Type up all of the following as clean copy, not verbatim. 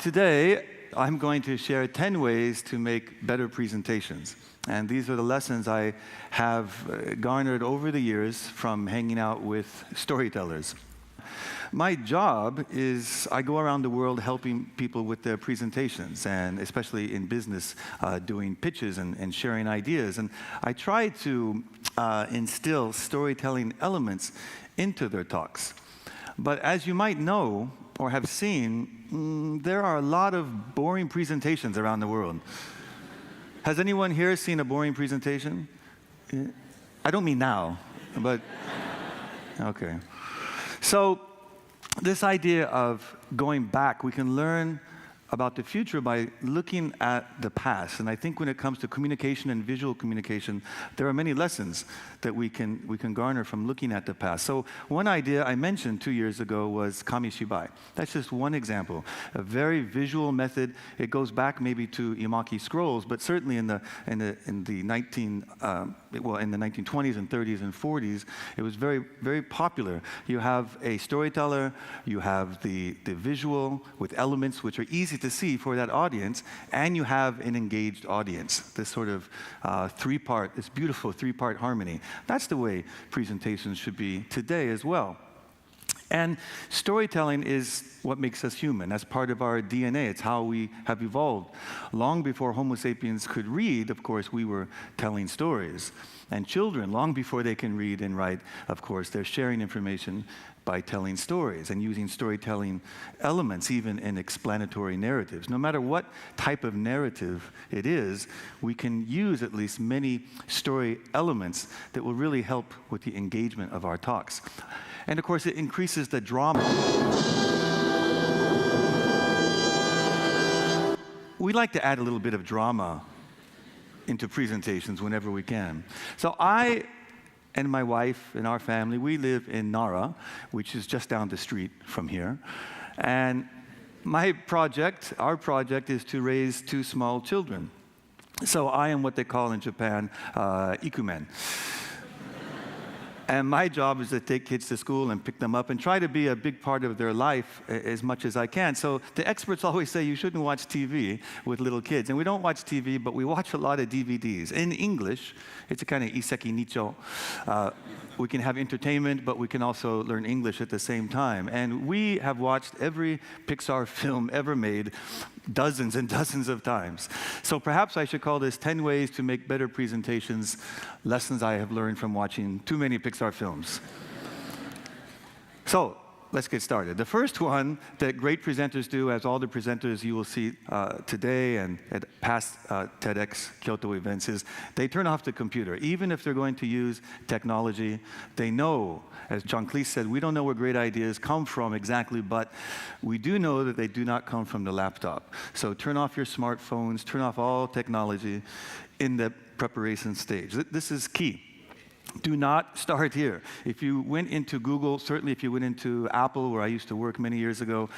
Today, I'm going to share 10 ways to make better presentations. And these are the lessons I have garnered over the years from hanging out with storytellers. My job is I go around the world helping people with their presentations, and especially in business, doing pitches and sharing ideas. And I try to instill storytelling elements into their talks. But as you might know or have seen, there are a lot of boring presentations around the world. Has anyone here seen a boring presentation? I don't mean now, but okay. So this idea of going back, we can learn about the future by looking at the past. And I think when it comes to communication and visual communication, there are many lessons that we can garner from looking at the past. So one idea I mentioned 2 years ago was kamishibai. That's just one example, a very visual method. It goes back maybe to Imaki scrolls, but certainly in the 1920s and 30s and 40s, it was very, very popular. You have a storyteller, you have the visual with elements which are easy to see for that audience, and you have an engaged audience. This sort of this beautiful three-part harmony. That's the way presentations should be today as well. And storytelling is what makes us human. That's part of our DNA. It's how we have evolved. Long before Homo sapiens could read, of course, we were telling stories. And children, long before they can read and write, of course, they're sharing information by telling stories and using storytelling elements, even in explanatory narratives. No matter what type of narrative it is, we can use at least many story elements that will really help with the engagement of our talks. And of course, it increases the drama. We like to add a little bit of drama into presentations whenever we can. So I and my wife and our family, we live in Nara, which is just down the street from here. And our project is to raise 2 small children. So I am what they call in Japan, ikumen. And my job is to take kids to school and pick them up and try to be a big part of their life as much as I can. So the experts always say you shouldn't watch TV with little kids. And we don't watch TV, but we watch a lot of DVDs. In English, it's a kind of iseki nicho. We can have entertainment, but we can also learn English at the same time. And we have watched every Pixar film ever made dozens and dozens of times. So perhaps I should call this 10 ways to make better presentations, lessons I have learned from watching too many Pixar films. So let's get started. The first one that great presenters do, as all the presenters you will see today and at past TEDx Kyoto events, is they turn off the computer. Even if they're going to use technology, they know, as John Cleese said, we don't know where great ideas come from exactly, but we do know that they do not come from the laptop. So turn off your smartphones, turn off all technology in the preparation stage. This is key. Do not start here. If you went into Google, certainly if you went into Apple, where I used to work many years ago,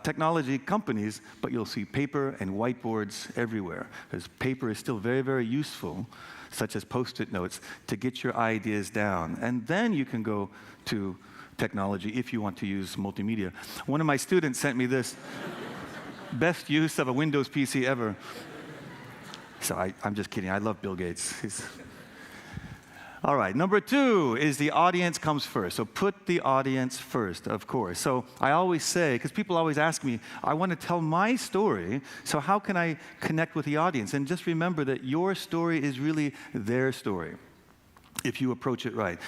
technology companies, but you'll see paper and whiteboards everywhere, because paper is still very, very useful, such as Post-it notes, to get your ideas down. And then you can go to technology if you want to use multimedia. One of my students sent me this, best use of a Windows PC ever. So I'm just kidding. I love Bill Gates. All right, number 2 is the audience comes first. So put the audience first, of course. So I always say, because people always ask me, I want to tell my story, so how can I connect with the audience? And just remember that your story is really their story, if you approach it right.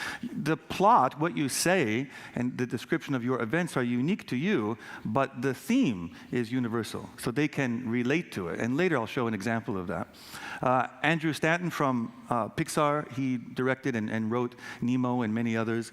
The plot, what you say, and the description of your events are unique to you, but the theme is universal, so they can relate to it. And later I'll show an example of that. Andrew Stanton from Pixar, he directed and wrote Nemo and many others.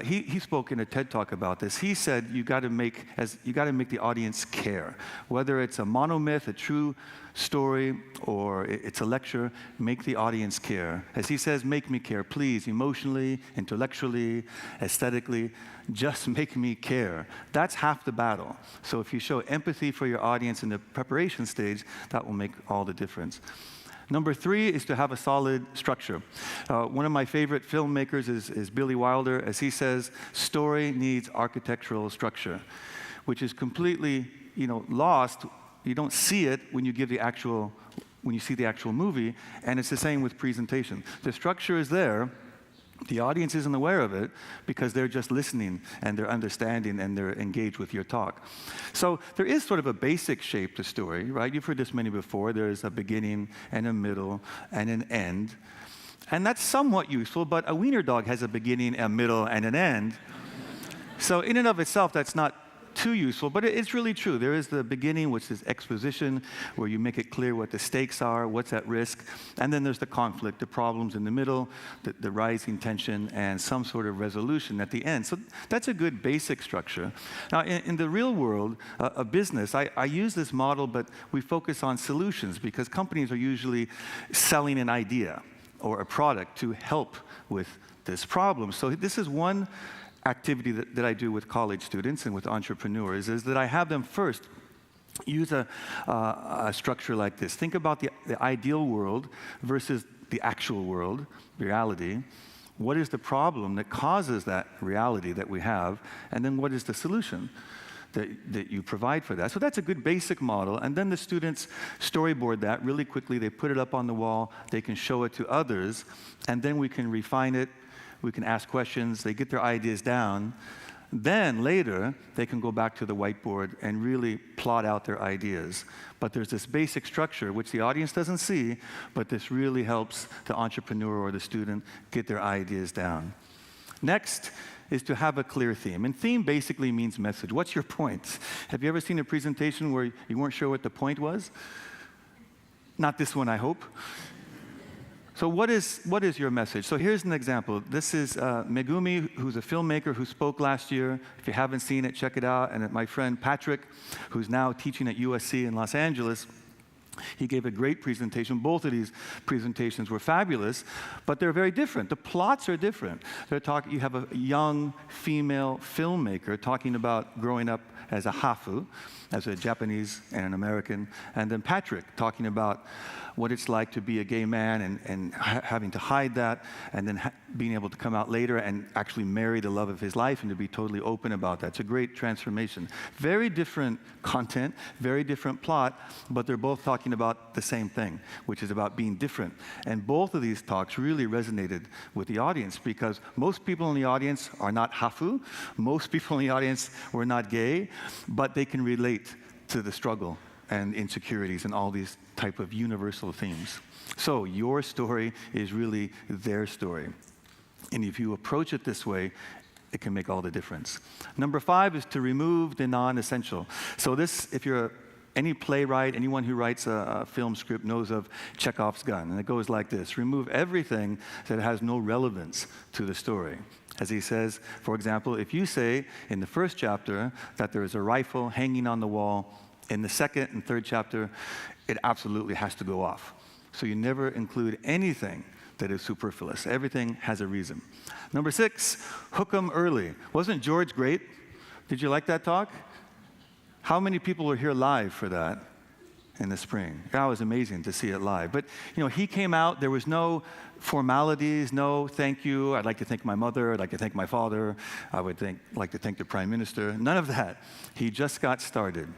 He spoke in a TED Talk about this. He said you got to make the audience care. Whether it's a monomyth, a true story, or it's a lecture, make the audience care. As he says, make me care, please, emotionally, intellectually, aesthetically, just make me care. That's half the battle. So if you show empathy for your audience in the preparation stage, that will make all the difference. Number 3 is to have a solid structure. One of my favorite filmmakers is Billy Wilder. As he says, story needs architectural structure, which is completely lost. You don't see it when you see the actual movie, and it's the same with presentation. The structure is there. The audience isn't aware of it because they're just listening and they're understanding and they're engaged with your talk. So there is sort of a basic shape to story, right? You've heard this many before. There's a beginning and a middle and an end. And that's somewhat useful, but a wiener dog has a beginning, a middle, and an end. So in and of itself, that's not too useful, but it's really true. There is the beginning, which is exposition, where you make it clear what the stakes are, what's at risk, and then there's the conflict, the problems in the middle, the rising tension, and some sort of resolution at the end. So that's a good basic structure. Now, in the real world, a business, I use this model, but we focus on solutions because companies are usually selling an idea or a product to help with this problem. So this is one activity that I do with college students and with entrepreneurs, is that I have them first use a structure like this. Think about the ideal world versus the actual world, reality. What is the problem that causes that reality that we have? And then what is the solution that you provide for that? So that's a good basic model. And then the students storyboard that really quickly. They put it up on the wall. They can show it to others. And then we can refine it. We can ask questions, they get their ideas down. Then later, they can go back to the whiteboard and really plot out their ideas. But there's this basic structure, which the audience doesn't see, but this really helps the entrepreneur or the student get their ideas down. Next is to have a clear theme. And theme basically means message. What's your point? Have you ever seen a presentation where you weren't sure what the point was? Not this one, I hope. So what is your message? So here's an example. This is Megumi, who's a filmmaker who spoke last year. If you haven't seen it, check it out. And my friend Patrick, who's now teaching at USC in Los Angeles, he gave a great presentation. Both of these presentations were fabulous, but they're very different. The plots are different. You have a young female filmmaker talking about growing up as a hafu, as a Japanese and an American, and then Patrick talking about what it's like to be a gay man and having to hide that, and then being able to come out later and actually marry the love of his life and to be totally open about that. It's a great transformation. Very different content, very different plot, but they're both talking about the same thing, which is about being different. And both of these talks really resonated with the audience because most people in the audience are not hafu, most people in the audience were not gay, but they can relate to the struggle and insecurities and all these type of universal themes. So your story is really their story. And if you approach it this way, it can make all the difference. Number 5 is to remove the non-essential. So this, if you're any playwright, anyone who writes a film script knows of Chekhov's gun. And it goes like this: remove everything that has no relevance to the story. As he says, for example, if you say in the first chapter that there is a rifle hanging on the wall, in the second and third chapter, it absolutely has to go off. So you never include anything that is superfluous. Everything has a reason. Number 6, hook 'em early. Wasn't George great? Did you like that talk? How many people were here live for that in the spring? That was amazing to see it live. But he came out, there was no formalities, no thank you, I'd like to thank my mother, I'd like to thank my father, I would like to thank the Prime Minister. None of that. He just got started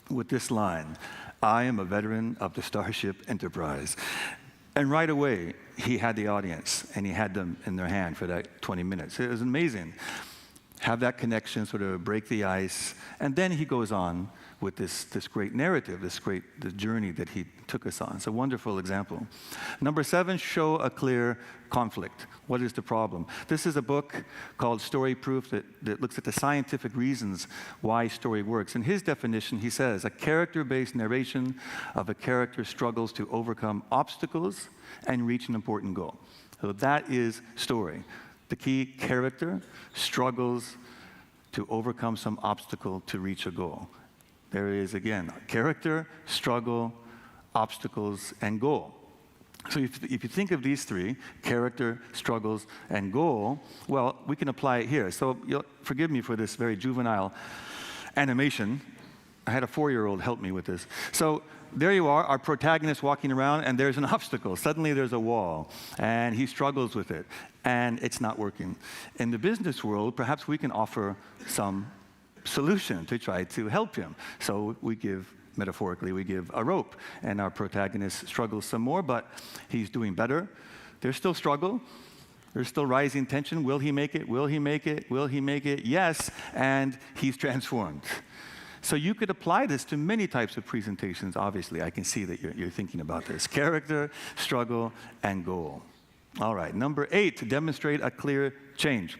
with this line: I am a veteran of the Starship Enterprise. And right away, he had the audience, and he had them in their hand for that 20 minutes. It was amazing. Have that connection, sort of break the ice. And then he goes on with this great narrative, the journey that he took us on. It's a wonderful example. Number 7, show a clear conflict. What is the problem? This is a book called Story Proof that looks at the scientific reasons why story works. In his definition, he says, a character-based narration of a character struggles to overcome obstacles and reach an important goal. So that is story. The key character struggles to overcome some obstacle to reach a goal. There is, again, character, struggle, obstacles, and goal. So if you think of these 3, character, struggles, and goal, well, we can apply it here. So forgive me for this very juvenile animation. I had a 4-year-old help me with this. So there you are, our protagonist walking around, and there's an obstacle. Suddenly there's a wall, and he struggles with it, and it's not working. In the business world, perhaps we can offer some solution to try to help him. So metaphorically, we give a rope, and our protagonist struggles some more, but he's doing better. There's still struggle. There's still rising tension. Will he make it? Will he make it? Will he make it? Yes, and he's transformed. So you could apply this to many types of presentations, obviously. I can see that you're thinking about this. Character, struggle, and goal. All right, number 8, to demonstrate a clear change.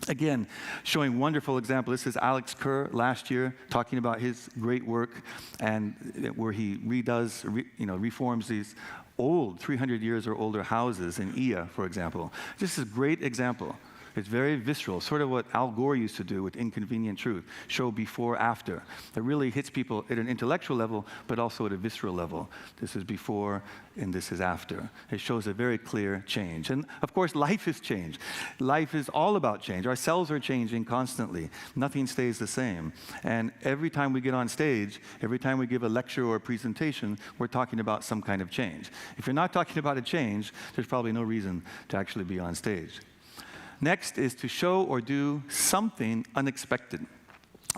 Again, showing wonderful example. This is Alex Kerr last year talking about his great work and where he reforms these old, 300 years or older houses in Ia, for example. This is a great example. It's very visceral, sort of what Al Gore used to do with Inconvenient Truth, show before, after. It really hits people at an intellectual level, but also at a visceral level. This is before, and this is after. It shows a very clear change. And of course, life has changed. Life is all about change. Our cells are changing constantly. Nothing stays the same. And every time we get on stage, every time we give a lecture or a presentation, we're talking about some kind of change. If you're not talking about a change, there's probably no reason to actually be on stage. Next is to show or do something unexpected.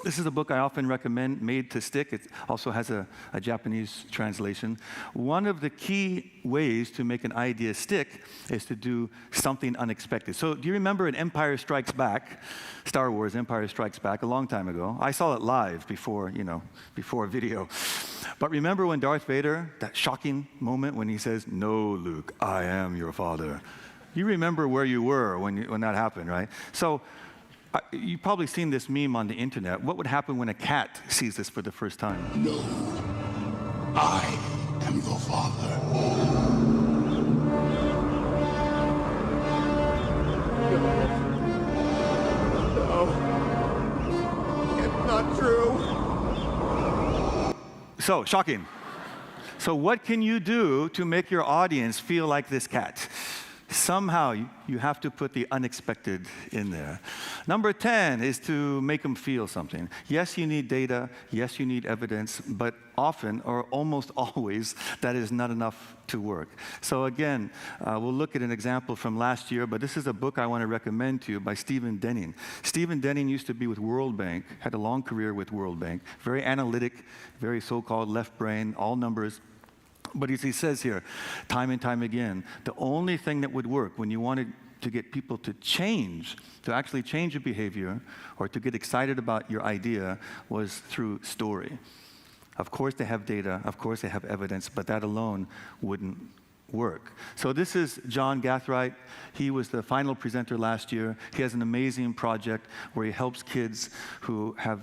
This is a book I often recommend, Made to Stick. It also has a Japanese translation. One of the key ways to make an idea stick is to do something unexpected. So do you remember in Empire Strikes Back, Star Wars Empire Strikes Back, a long time ago? I saw it live before video. But remember when Darth Vader, that shocking moment when he says, "No, Luke, I am your father." You remember where you were when that happened, right? So you've probably seen this meme on the internet. What would happen when a cat sees this for the first time? No, I am your father. No, it's not true. So, shocking. So what can you do to make your audience feel like this cat? Somehow, you have to put the unexpected in there. Number 10 is to make them feel something. Yes, you need data. Yes, you need evidence. But often, or almost always, that is not enough to work. So again, we'll look at an example from last year, but this is a book I want to recommend to you by Stephen Denning. Stephen Denning used to be with World Bank, had a long career with World Bank, very analytic, very so-called left brain, all numbers. But as he says here, time and time again, the only thing that would work when you wanted to get people to change, to actually change your behavior, or to get excited about your idea, was through story. Of course they have data, of course they have evidence, but that alone wouldn't work. So this is John Gathright. He was the final presenter last year. He has an amazing project where he helps kids who have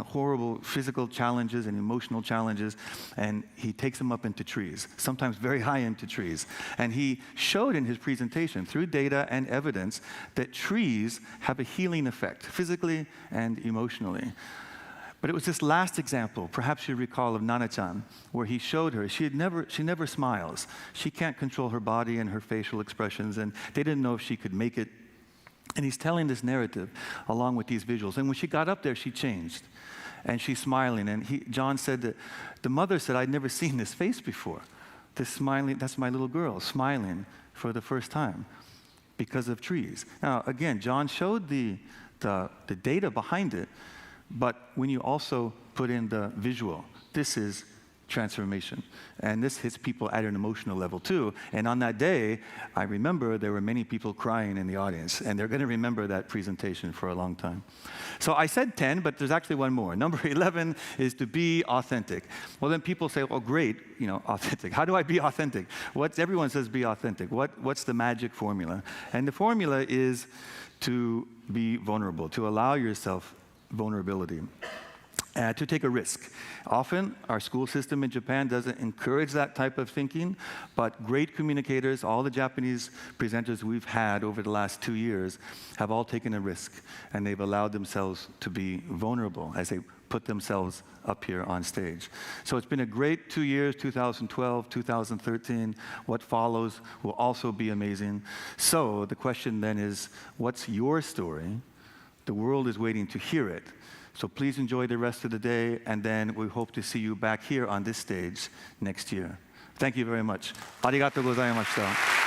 horrible physical challenges and emotional challenges, and he takes them up into trees, sometimes very high into trees. And he showed in his presentation, through data and evidence, that trees have a healing effect, physically and emotionally. But it was this last example, perhaps you recall, of Nana-chan, where he showed her, she never smiles. She can't control her body and her facial expressions, and they didn't know if she could make it. And he's telling this narrative along with these visuals. And when she got up there, she changed. And she's smiling. And John said that the mother said, "I'd never seen this face before. This smiling, that's my little girl, smiling for the first time because of trees." Now, again, John showed the data behind it, but when you also put in the visual, this is transformation. And this hits people at an emotional level too. And on that day, I remember there were many people crying in the audience, and they're going to remember that presentation for a long time. So I said 10, but there's actually one more. Number 11 is to be authentic. Well, then people say, "Oh, great, authentic. How do I be authentic?" Everyone says be authentic. What's the magic formula? And the formula is to be vulnerable, to allow yourself vulnerability. To take a risk. Often, our school system in Japan doesn't encourage that type of thinking, but great communicators, all the Japanese presenters we've had over the last 2 years, have all taken a risk, and they've allowed themselves to be vulnerable as they put themselves up here on stage. So it's been a great 2 years, 2012, 2013. What follows will also be amazing. So the question then is, what's your story? The world is waiting to hear it. So please enjoy the rest of the day, and then we hope to see you back here on this stage next year. Thank you very much. ありがとうございました。